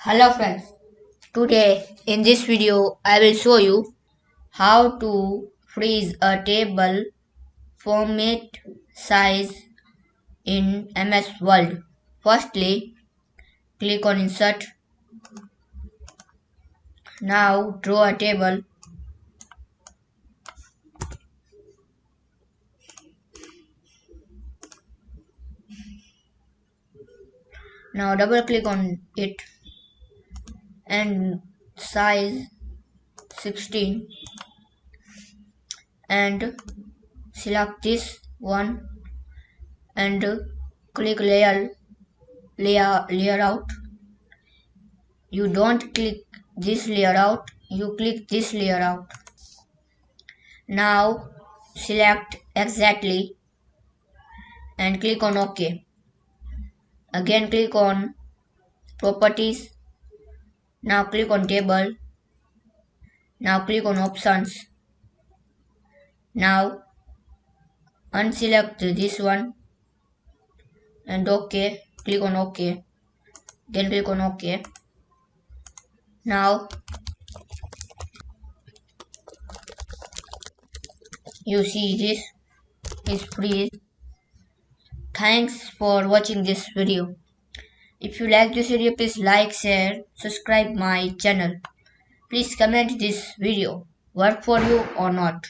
Hello friends, today in this video I will show you how to freeze a table format size in MS Word. Firstly, click on Insert. Now draw a table. Now double click on it and size 16 and select this one and click layer out. You don't click this layer out, you click this layer out. Now select exactly and click on OK. Again click on properties. Now click on table. Now click on options. Now unselect this one and OK. Click on OK. Again click on OK. Now you see this is freeze. Thanks for watching this video. If you like this video, please like, share, subscribe my channel. Please comment this video work for you or not.